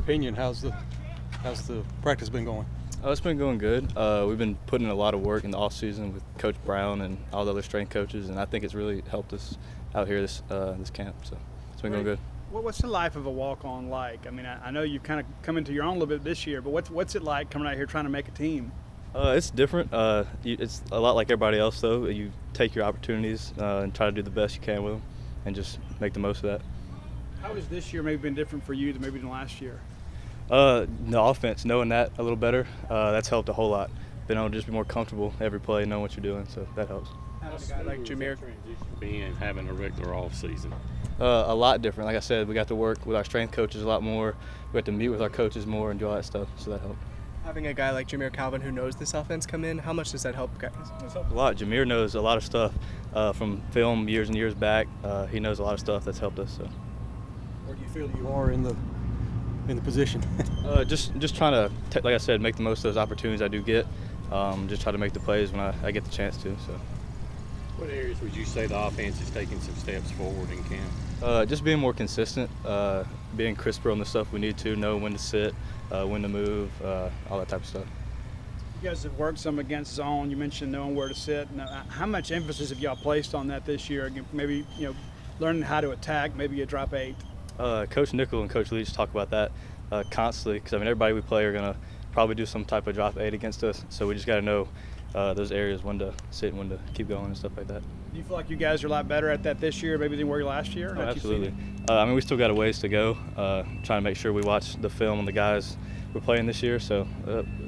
opinion, how's the practice been going? Oh, it's been going good. We've been putting in a lot of work in the off season with Coach Brown and all the other strength coaches, and I think it's really helped us out here this camp. So it's been going good. What's the life of a walk-on like? I mean, I know you've kind of come into your own a little bit this year, but what's it like coming out here trying to make a team? It's different. It's a lot like everybody else, though. You take your opportunities and try to do the best you can with them, and just make the most of that. How has this year maybe been different for you than maybe than last year? The offense, knowing that a little better, that's helped a whole lot. Being able to just be more comfortable every play, knowing what you're doing, so that helps. How's a guy like Jameer being having a regular off season? A lot different. Like I said, we got to work with our strength coaches a lot more. We got to meet with our coaches more and do all that stuff, so that helped. Having a guy like Jameer Calvin who knows this offense come in, how much does that help guys? It's helped a lot. Jameer knows a lot of stuff from film years and years back. He knows a lot of stuff that's helped us. So. Where do you feel you are in the position? Just trying to, like I said, make the most of those opportunities I do get. Just try to make the plays when I get the chance to. So. What areas would you say the offense is taking some steps forward in camp? Just being more consistent, being crisper on the stuff we need to, know when to sit, when to move, all that type of stuff. You guys have worked some against zone. You mentioned knowing where to sit. Now, how much emphasis have y'all placed on that this year? Maybe learning how to attack, maybe a drop 8. Coach Nickel and Coach Leach talk about that constantly because everybody we play are gonna probably do some type of drop 8 against us. So we just got to know those areas, when to sit and when to keep going and stuff like that. Do you feel like you guys are a lot better at that this year, maybe than were you last year? Oh, absolutely. We still got a ways to go. Trying to make sure we watch the film on the guys we're playing this year, so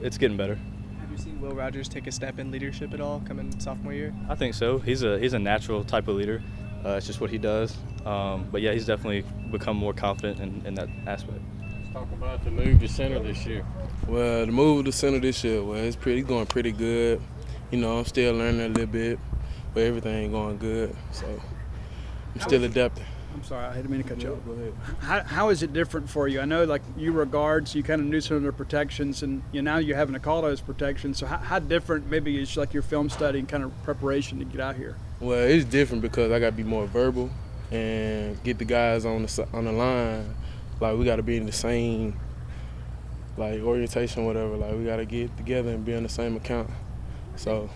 it's getting better. Have you seen Will Rogers take a step in leadership at all coming sophomore year? I think so. He's a natural type of leader. It's just what he does. But yeah, he's definitely become more confident in that aspect. Let's talk about the move to center this year. Well, the move to center this year, it's going pretty good. I'm still learning a little bit, but everything going good. So I'm still adapting. I'm sorry, I didn't mean to cut you off. Go ahead. How is it different for you? I know, like, you were guards, so you kind of knew some of the protections, and now you're having to call those protections. So how different maybe is like your film study and kind of preparation to get out here? Well, it's different because I got to be more verbal and get the guys on the line. Like, we got to be in the same orientation, whatever. Like, we got to get together and be on the same account. So.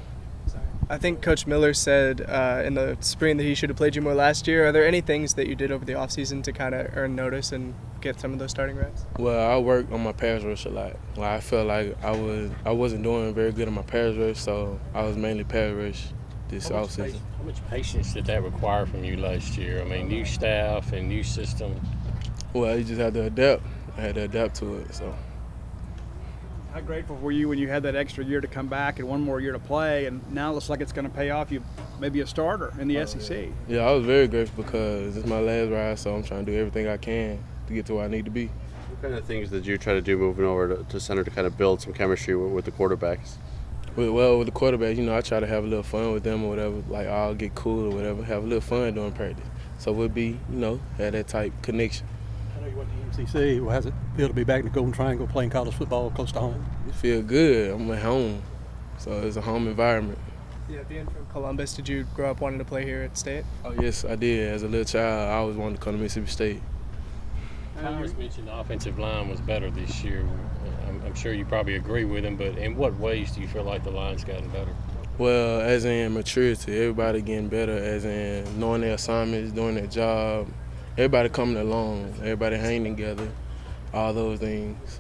I think Coach Miller said in the spring that he should have played you more last year. Are there any things that you did over the offseason to kind of earn notice and get some of those starting reps? Well, I worked on my pass rush a lot. Like, I felt like I wasn't doing very good on my pass rush, so I was mainly pass rush this offseason. How much patience did that require from you last year? I mean, new staff and new system. Well, you just had to adapt. I had to adapt to it, so. How grateful were you when you had that extra year to come back and one more year to play, and now it looks like it's going to pay off you maybe a starter in the SEC? Yeah, I was very grateful because it's my last ride, so I'm trying to do everything I can to get to where I need to be. What kind of things did you try to do moving over to center to kind of build some chemistry with the quarterbacks? With the quarterbacks, I try to have a little fun with them or whatever. Like, I'll get cool or whatever, have a little fun during practice. So we'll be, have that type connection. I know you went to MCC. How does it feel to be back in the Golden Triangle playing college football close to home? It feels good. I'm at home, so it's a home environment. Yeah, being from Columbus, did you grow up wanting to play here at State? Oh, yes, I did. As a little child, I always wanted to come to Mississippi State. Tyrus mentioned the offensive line was better this year. I'm sure you probably agree with him, but in what ways do you feel like the line's gotten better? Well, as in maturity, everybody getting better, as in knowing their assignments, doing their job, everybody coming along, everybody hanging together, all those things.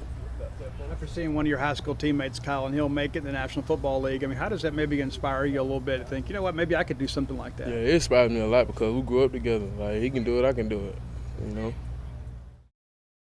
After seeing one of your high school teammates, Kyle and Hill, make it in the National Football League, how does that maybe inspire you a little bit to think, you know what, maybe I could do something like that? Yeah, it inspires me a lot because we grew up together. Like, he can do it, I can do it,